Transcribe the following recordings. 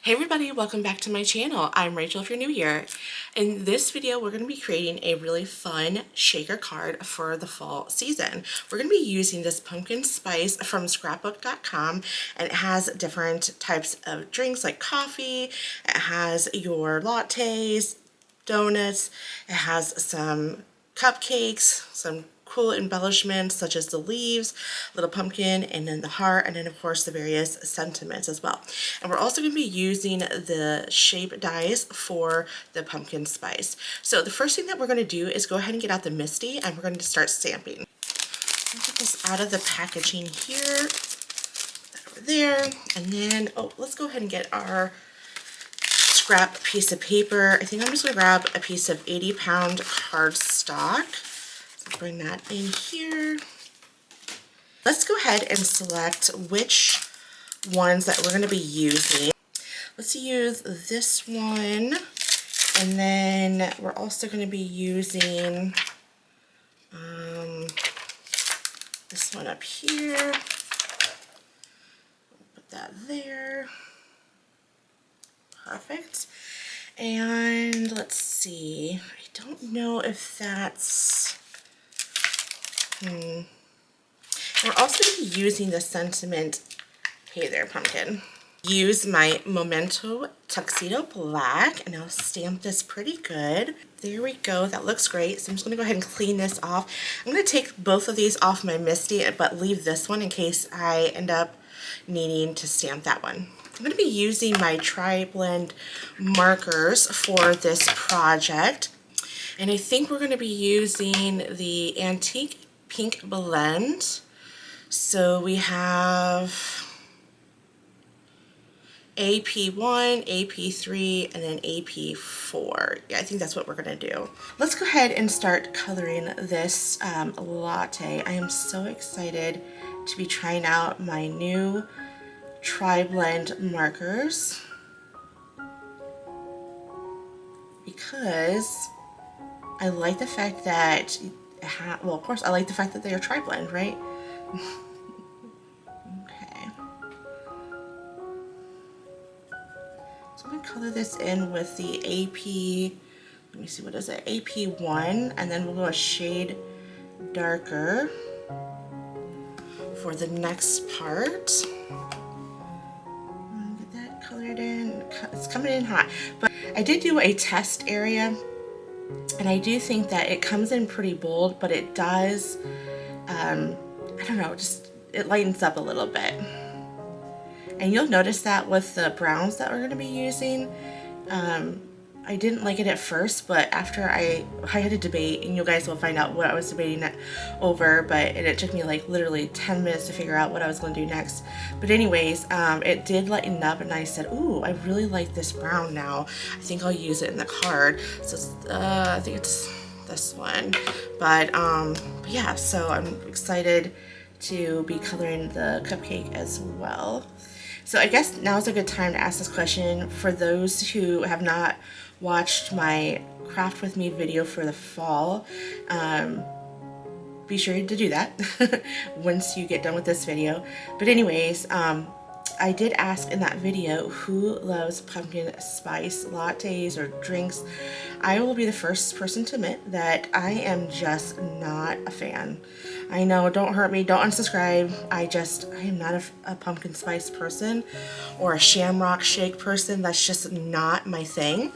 Hey everybody, welcome back to my channel. I'm Rachel if you're new here. In this video, we're going to be creating a really fun shaker card for the fall season. We're going to be using this pumpkin spice from scrapbook.com, and it has different types of drinks like coffee, it has your lattes, donuts, it has some cupcakes, some cool embellishments such as the leaves, little pumpkin, and then the heart, and then of course the various sentiments as well. And we're also going to be using the shape dies for the pumpkin spice. So the first thing that we're going to do is go ahead and get out the Misty, and we're going to start stamping. Get this out of the packaging here, put that over there, and then let's go ahead and get our scrap piece of paper. I think I'm just going to grab a piece of 80-pound cardstock. Bring that in here. Let's go ahead and select which ones that we're going to be using. Let's use this one, and then we're also going to be using this one up here. Put that there. Perfect. And let's see. I don't know if that's We're also going to be using the sentiment, hey there pumpkin. Use my Memento Tuxedo Black, and I'll stamp this pretty good. There we go, that looks great. So I'm just going to go ahead and clean this off. I'm going to take both of these off my Misty, but leave this one in case I end up needing to stamp that one. I'm going to be using my Tri-Blend markers for this project, and I think we're going to be using the Antique Pink blend. So we have AP1, AP3, and then AP4. Yeah, I think that's what we're gonna do. Let's go ahead and start coloring this latte. I am so excited to be trying out my new Tri-Blend markers because I like the fact that well, of course, I like the fact that they are tri-blend, right? Okay. So I'm going to color this in with the AP, let me see, what is it? AP1, and then we'll go a shade darker for the next part. Get that colored in. It's coming in hot. But I did do a test area, and I do think that it comes in pretty bold, but it does, I don't know, just it lightens up a little bit. And you'll notice that with the browns that we're going to be using. I didn't like it at first, but after I had a debate, and you guys will find out what I was debating over, but it took me like literally 10 minutes to figure out what I was going to do next. But anyways, it did lighten up, and I said, ooh, I really like this brown now. I think I'll use it in the card. So I think it's this one. But yeah, so I'm excited to be coloring the cupcake as well. So I guess now's a good time to ask this question. For those who have not watched my craft with me video for the fall, be sure to do that once you get done with this video. But anyways, I did ask in that video who loves pumpkin spice lattes or drinks. I will be the first person to admit that I am just not a fan. I know, don't hurt me, don't unsubscribe. I am not a pumpkin spice person or a shamrock shake person. That's just not my thing.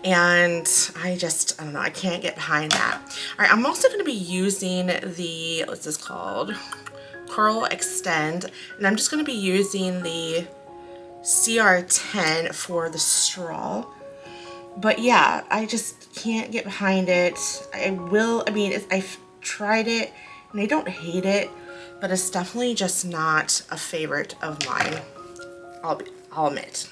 And I don't know, I can't get behind that. All right, I'm also going to be using the, what's this called? Curl Extend, and I'm just going to be using the CR10 for the straw. But yeah, I just can't get behind it. I've tried it and I don't hate it, but it's definitely just not a favorite of mine, I'll admit.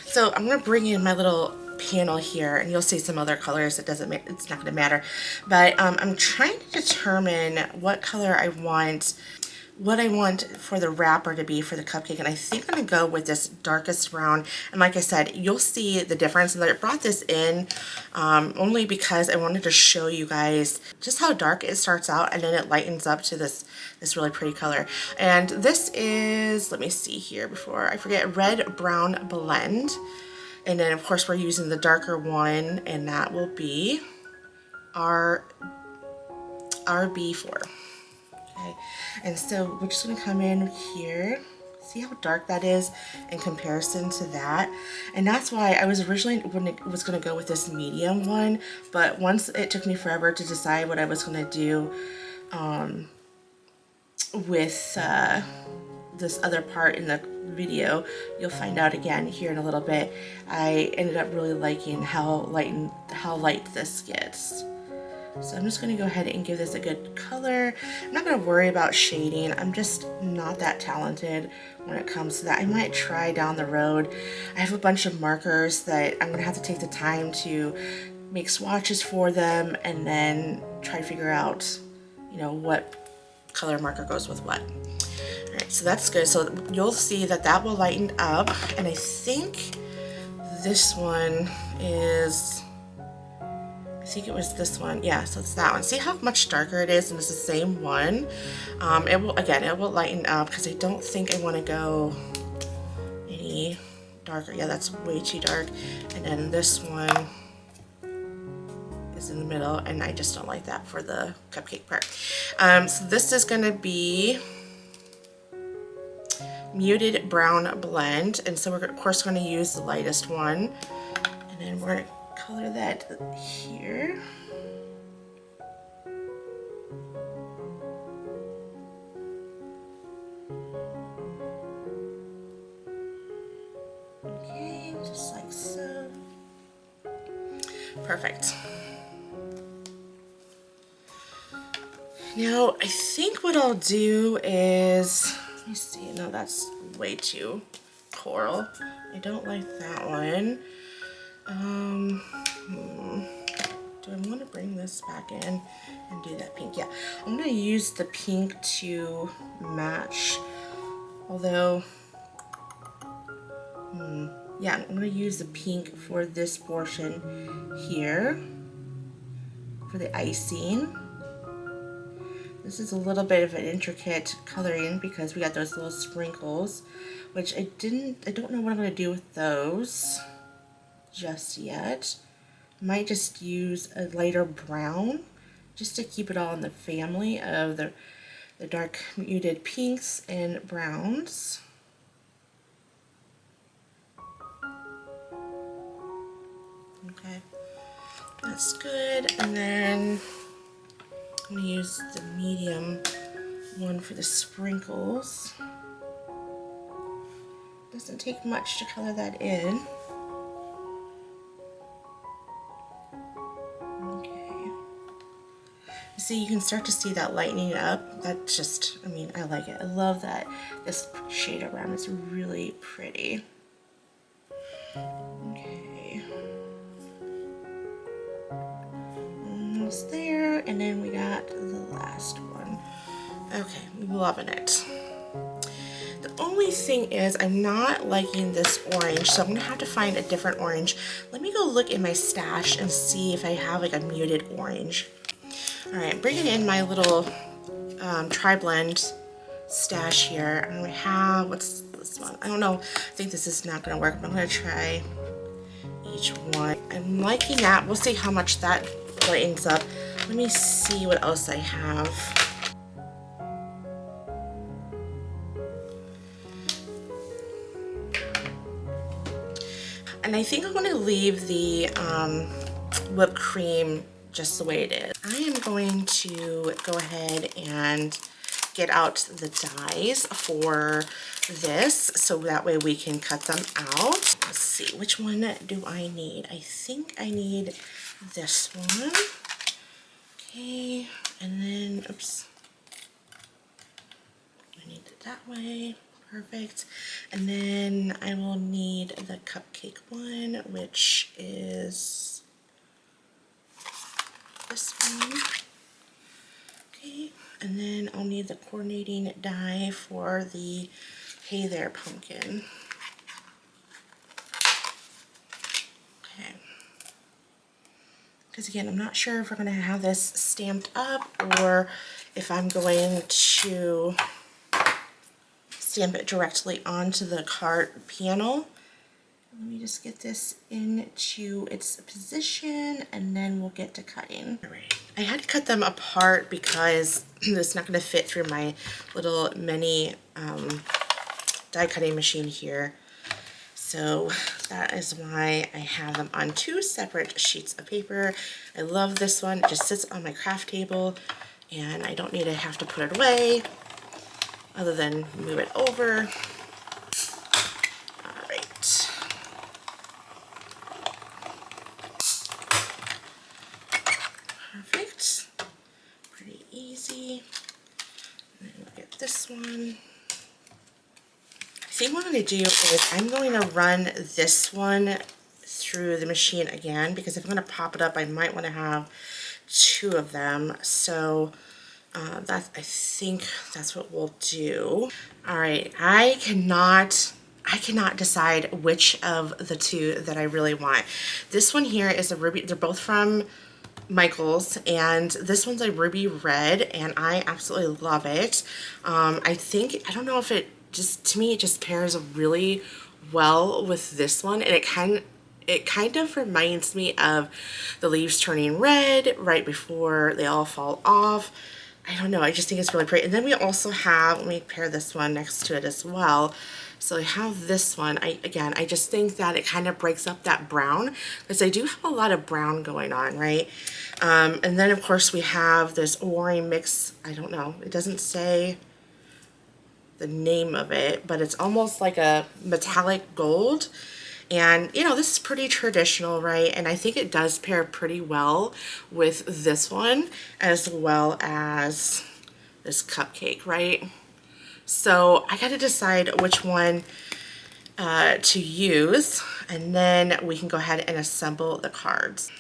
So I'm going to bring in my little panel here, and you'll see some other colors. It's not going to matter, but I'm trying to determine what color I want what I want for the wrapper to be for the cupcake, and I think I'm going to go with this darkest brown. And like I said, you'll see the difference, and I brought this in only because I wanted to show you guys just how dark it starts out, and then it lightens up to this really pretty color. And this is, let me see here before I forget, red brown blend. And then of course we're using the darker one, and that will be our RB4. Okay, and so we're just going to come in here. See how dark that is in comparison to that? And that's why I was originally going to go with this medium one, but once it took me forever to decide what I was going to do with this other part in the video, you'll find out again here in a little bit. I ended up really liking how light this gets. So I'm just going to go ahead and give this a good color. I'm not going to worry about shading. I'm just not that talented when it comes to that. I might try down the road. I have a bunch of markers that I'm going to have to take the time to make swatches for them, and then try to figure out, you know, what color marker goes with what. All right, so that's good. So you'll see that that will lighten up, and I think this one is, I think it was this one. Yeah, so it's that one. See how much darker it is, and it's the same one. It will lighten up because I don't think I want to go any darker. Yeah, that's way too dark. And then this one is in the middle, and I just don't like that for the cupcake part. So this is going to be muted brown blend, and so we're of course going to use the lightest one, and then we're going to color that here. Okay, just like so. Perfect. Now I think what I'll do is, let me see, no, that's way too coral. I don't like that one. Do I want to bring this back in and do that pink? Yeah, I'm going to use the pink to match, although, yeah, I'm going to use the pink for this portion here for the icing. This is a little bit of an intricate coloring because we got those little sprinkles, which I don't know what I'm going to do with those just yet. Might just use a lighter brown just to keep it all in the family of the dark muted pinks and browns. Okay, that's good. And then I'm going to use the medium one for the sprinkles. Doesn't take much to color that in. See, you can start to see that lightening up. That just, I mean, I like it. I love that this shade around is really pretty. Okay. Almost there, and then we got the last one. Okay, loving it. The only thing is I'm not liking this orange, so I'm gonna have to find a different orange. Let me go look in my stash and see if I have like a muted orange. All right, bringing in my little tri-blend stash here. I'm gonna have, what's this one? I don't know. I think this is not gonna work, but I'm gonna try each one. I'm liking that. We'll see how much that lightens up. Let me see what else I have. And I think I'm gonna leave the whipped cream just the way it is. I am going to go ahead and get out the dies for this so that way we can cut them out. Let's see, which one do I need? I think I need this one. Okay, and then, oops, I need it that way. Perfect. And then I will need the cupcake one, which is this one. Okay, And then I'll need the coordinating die for the Hey There pumpkin. Okay. Because again, I'm not sure if we're going to have this stamped up or if I'm going to stamp it directly onto the card panel. Let me just get this into its position and then we'll get to cutting. All right. I had to cut them apart because it's not going to fit through my little mini die cutting machine here. So that is why I have them on two separate sheets of paper. I love this one. It just sits on my craft table and I don't need to have to put it away other than move it over. All right. Perfect. Pretty easy. And then we'll get this one. I think what I'm going to do is I'm going to run this one through the machine again, because if I'm going to pop it up, I might want to have two of them. So I think that's what we'll do. All right, I cannot decide which of the two that I really want. This one here is a ruby. They're both from Michael's, and this one's a ruby red, and I absolutely love it. I don't know if it just, to me, it just pairs really well with this one, and it kind of reminds me of the leaves turning red right before they all fall off. I don't know, I just think it's really pretty. And then we also have, let me pair this one next to it as well. So I have this one. I just think that it kind of breaks up that brown, because I do have a lot of brown going on, right? And then of course we have this Ori mix. I don't know, it doesn't say the name of it, but it's almost like a metallic gold. And you know, this is pretty traditional, right? And I think it does pair pretty well with this one as well as this cupcake, right? So I got to decide which one to use, and then we can go ahead and assemble the cards.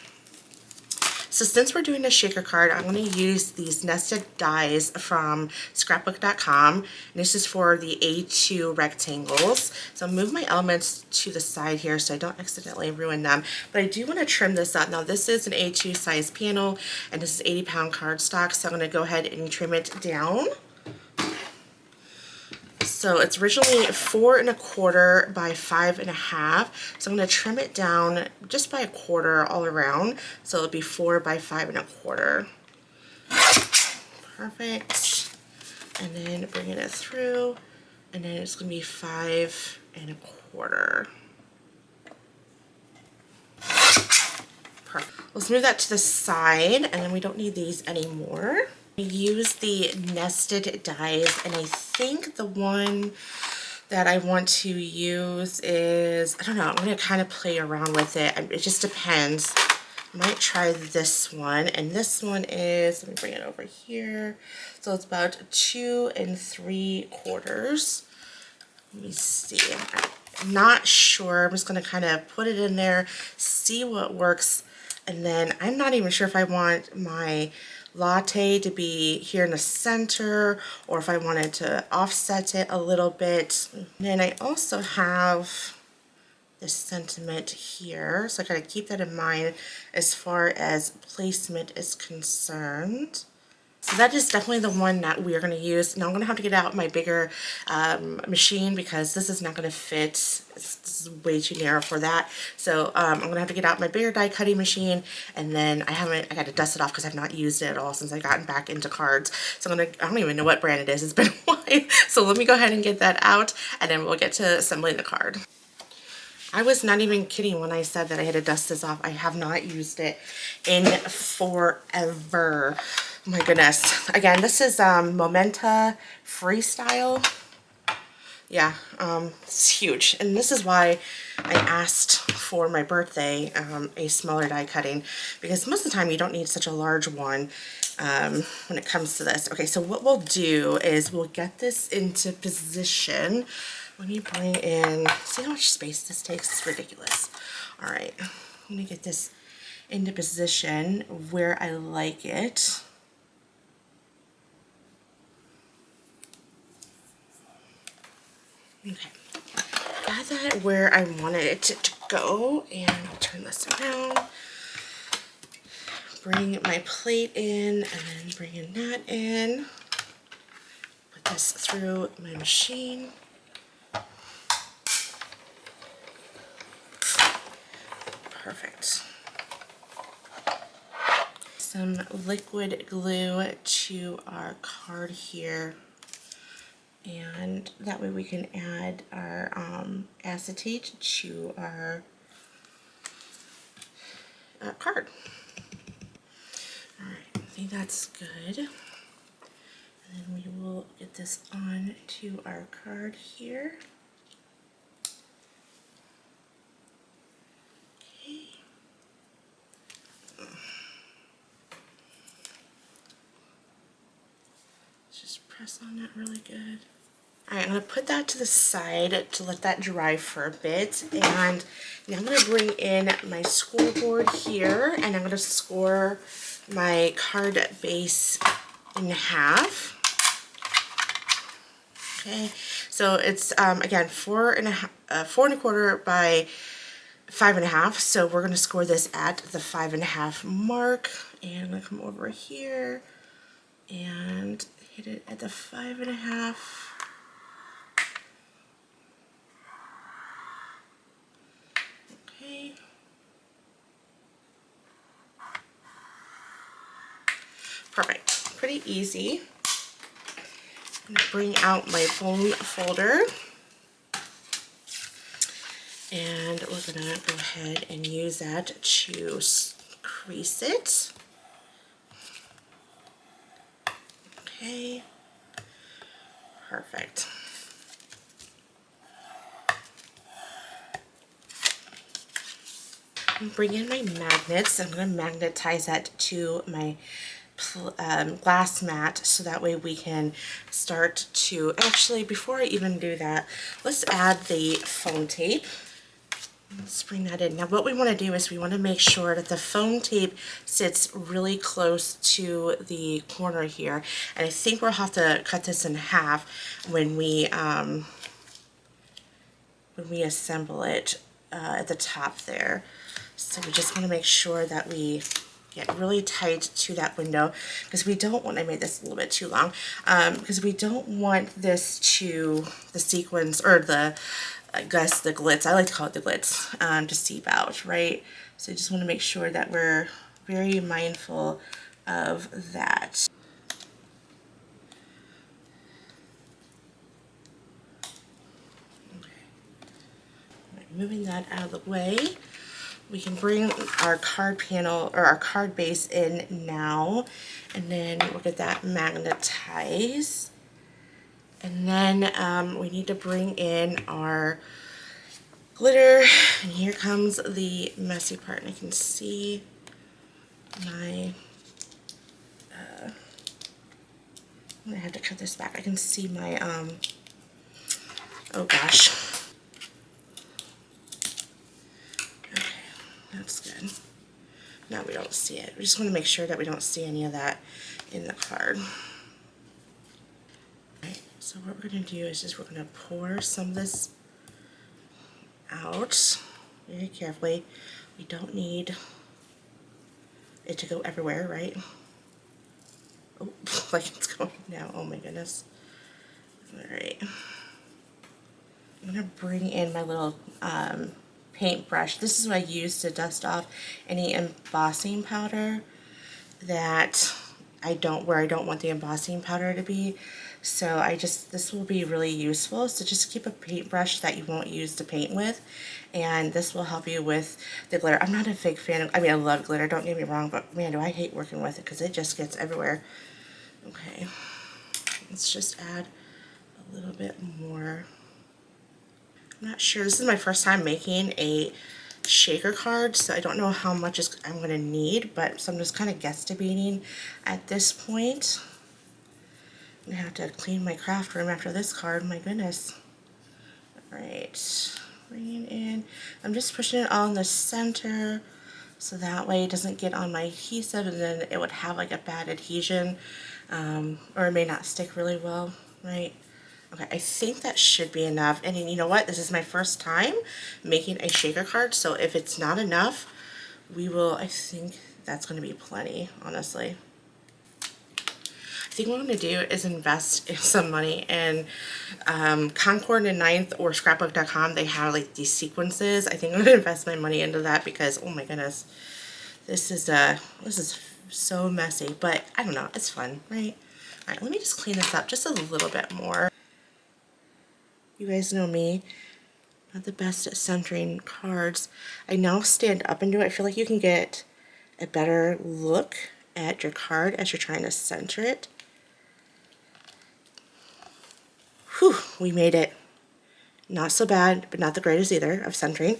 So since we're doing a shaker card, I'm going to use these nested dies from scrapbook.com. And this is for the A2 rectangles. So I'll move my elements to the side here so I don't accidentally ruin them. But I do want to trim this up. Now this is an A2 size panel, and this is 80-pound cardstock. So I'm going to go ahead and trim it down. So it's originally 4 1/4 by 5 1/2. So I'm going to trim it down just by 1/4 all around. So it'll be 4 by 5 1/4. Perfect. And then bringing it through, and then it's going to be 5 1/4. Perfect. Let's move that to the side, and then we don't need these anymore. Use the nested dies, and I think the one that I want to use is, I don't know, I'm going to kind of play around with it. It just depends. I might try this one, and this one is, let me bring it over here. So it's about 2 3/4. Let me see. I'm not sure. I'm just going to kind of put it in there, see what works, and then I'm not even sure if I want my latte to be here in the center or if I wanted to offset it a little bit. And then I also have this sentiment here, so I gotta keep that in mind as far as placement is concerned. So that is definitely the one that we are going to use. Now I'm going to have to get out my bigger machine because this is not going to fit. This is way too narrow for that. So I'm going to have to get out my bigger die cutting machine, and then I got to dust it off because I've not used it at all since I've gotten back into cards. So I don't even know what brand it is. It's been a while. So let me go ahead and get that out, and then we'll get to assembling the card. I was not even kidding when I said that I had to dust this off. I have not used it in forever. Oh my goodness. Again, this is Momenta Freestyle. Yeah, it's huge. And this is why I asked for my birthday a smaller die cutting, because most of the time you don't need such a large one when it comes to this. Okay, so what we'll do is we'll get this into position. Let me bring in, see how much space this takes? It's ridiculous. All right, I'm gonna get this into position where I like it. Okay, got that where I wanted it to go, and I'll turn this around. Bring my plate in, and then bringing that in. Put this through my machine. Perfect. Some liquid glue to our card here, and that way we can add our acetate to our card. Alright, I think that's good. And then we will get this on to our card here. Okay. Just press on that really good. Alright, I'm going to put that to the side to let that dry for a bit, and now I'm going to bring in my scoreboard here, and I'm going to score my card base in half. Okay, so it's again 4.25 by 5.5, so we're going to score this at the 5.5 mark, and I'm going to come over here and hit it at the 5.5. Okay. Perfect. Pretty easy. I'm going to bring out my foam folder, and we're going to go ahead and use that to crease it. Okay. Perfect. Bring in my magnets. I'm going to magnetize that to my glass mat, so that way we can start to, actually before I even do that, let's add the foam tape. Let's bring that in. Now what we want to do is we want to make sure that the foam tape sits really close to the corner here, and I think we'll have to cut this in half when we assemble it at the top there. So we just want to make sure that we get really tight to that window, because we don't want, I made this a little bit too long, because we don't want this to, the sequins, or the, I guess the glitz, I like to call it the glitz, to seep out, right? So I just want to make sure that we're very mindful of that. Okay. Right, moving that out of the way. We can bring our card panel, or our card base, in now, and then we'll get that magnetized. And then we need to bring in our glitter, and here comes the messy part. And I can see my, I'm gonna have to cut this back. I can see my, oh gosh. Okay, that's good. Now we don't see it. We just want to make sure that we don't see any of that in the card. Alright, so what we're going to do is just we're going to pour some of this out very carefully. We don't need it to go everywhere, right? Oh, like it's going now. Oh my goodness. Alright. I'm going to bring in my little paintbrush. This is what I use to dust off any embossing powder that I don't want the embossing powder to be. So this will be really useful. So just keep a paintbrush that you won't use to paint with, and this will help you with the glitter. I'm not a big fan of, I mean, I love glitter, don't get me wrong, but man, do I hate working with it because it just gets everywhere. Okay, let's just add a little bit more. I'm not sure, this is my first time making a shaker card, so I don't know how much I'm going to need, but so I'm just kind of guesstimating at this point. I'm going to have to clean my craft room after this card, my goodness. Alright, bringing in, I'm just pushing it all in the center, so that way it doesn't get on my adhesive, and then it would have like a bad adhesion, or it may not stick really well, right? Okay, I think that should be enough. And you know what? This is my first time making a shaker card, so if it's not enough, I think that's going to be plenty, honestly. I think what I'm going to do is invest some money in Concord and Ninth or scrapbook.com. They have like these sequences. I think I'm going to invest my money into that because, oh my goodness, this is so messy, but I don't know, it's fun, right? All right, let me just clean this up just a little bit more. You guys know me, not the best at centering cards. I now stand up and do it. I feel like you can get a better look at your card as you're trying to center it. Whew, we made it. Not so bad, but not the greatest either of centering.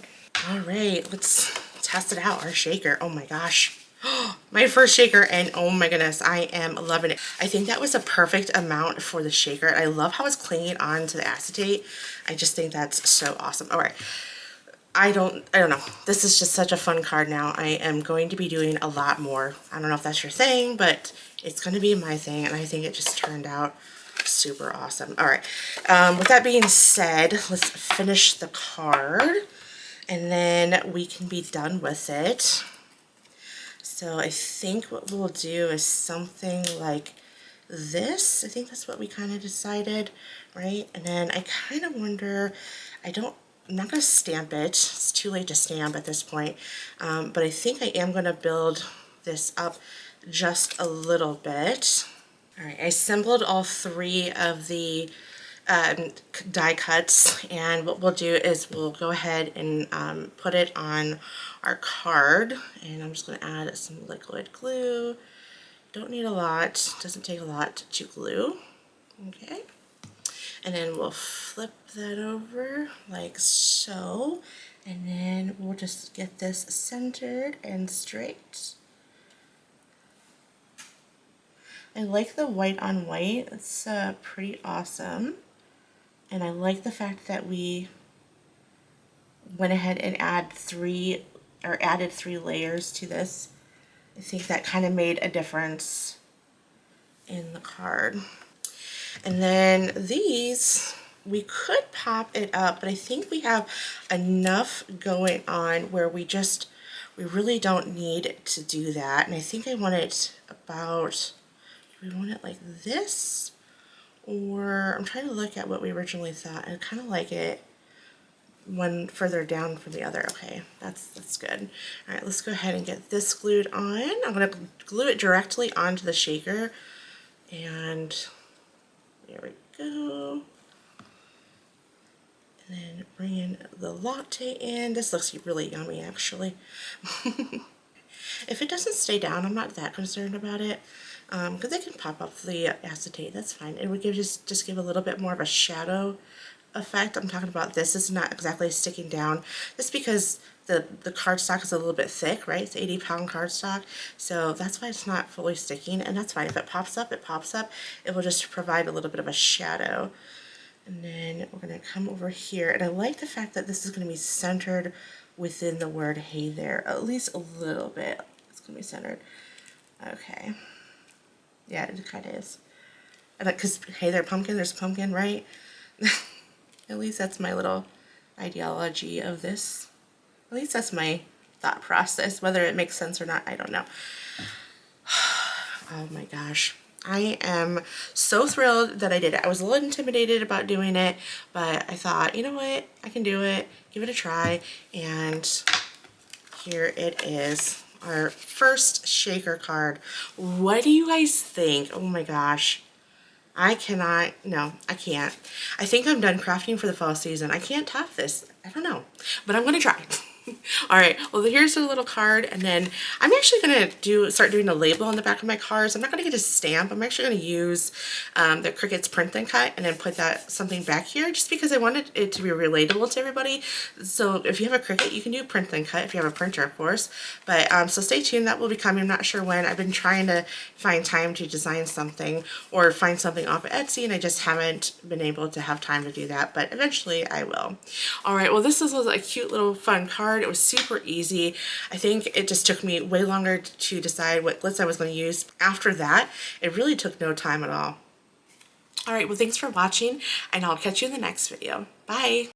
All right, let's test it out, our shaker. Oh my gosh. My first shaker, and oh my goodness, I am loving it. I think that was a perfect amount for the shaker. I love how it's clinging on to the acetate. I just think that's so awesome. All right. I don't know. This is just such a fun card now. I am going to be doing a lot more. I don't know if that's your thing, but it's going to be my thing, and I think it just turned out super awesome. All right. With that being said, let's finish the card, and then we can be done with it. So I think what we'll do is something like this. I think that's what we kind of decided, right? And then I kind of wonder, I'm not going to stamp it. It's too late to stamp at this point. But I think I am going to build this up just a little bit. All right, I assembled all three of the die cuts, and what we'll do is we'll go ahead and put it on our card, and I'm just going to add some liquid glue. Don't need a lot, doesn't take a lot to glue. Okay, and then we'll flip that over like so, and then we'll just get this centered and straight. I like the white on white. It's pretty awesome. And I like the fact that we went ahead and added three layers to this. I think that kind of made a difference in the card. And then these, we could pop it up, but I think we have enough going on where we really don't need to do that. And I think I want it about, do we want it like this? Or I'm trying to look at what we originally thought. I kind of like it one further down from the other. Okay, that's good. All right, let's go ahead and get this glued on. I'm going to glue it directly onto the shaker. And there we go. And then bring in the latte in. This looks really yummy, actually. If it doesn't stay down, I'm not that concerned about it. Because it can pop up the acetate, that's fine. It would just give a little bit more of a shadow effect. I'm talking about this is not exactly sticking down. Just because the cardstock is a little bit thick, right? It's 80-pound cardstock, so that's why it's not fully sticking, and that's fine. If it pops up, it pops up. It will just provide a little bit of a shadow. And then we're going to come over here, and I like the fact that this is going to be centered within the word hey there, at least a little bit. It's going to be centered. Okay. Yeah, it kind of is. Because, hey there, pumpkin, there's a pumpkin, right? At least that's my little ideology of this. At least that's my thought process. Whether it makes sense or not, I don't know. Oh my gosh. I am so thrilled that I did it. I was a little intimidated about doing it, but I thought, you know what? I can do it. Give it a try. And here it is. Our first shaker card. What do you guys think? Oh my gosh. I cannot, no, I can't. I think I'm done crafting for the fall season. I can't top this. I don't know, but I'm going to try. All right, well, here's a little card, and then I'm actually going to start doing a label on the back of my cards. I'm not going to get a stamp. I'm actually going to use the Cricut's Print and Cut and then put something back here just because I wanted it to be relatable to everybody. So if you have a Cricut, you can do Print and Cut if you have a printer, of course. But so stay tuned. That will be coming. I'm not sure when. I've been trying to find time to design something or find something off of Etsy, and I just haven't been able to have time to do that, but eventually I will. All right, well, this was a cute little fun card. It was super easy. I think it just took me way longer to decide what glitz I was going to use. After that, it really took no time at all. All right, well, thanks for watching, and I'll catch you in the next video. Bye.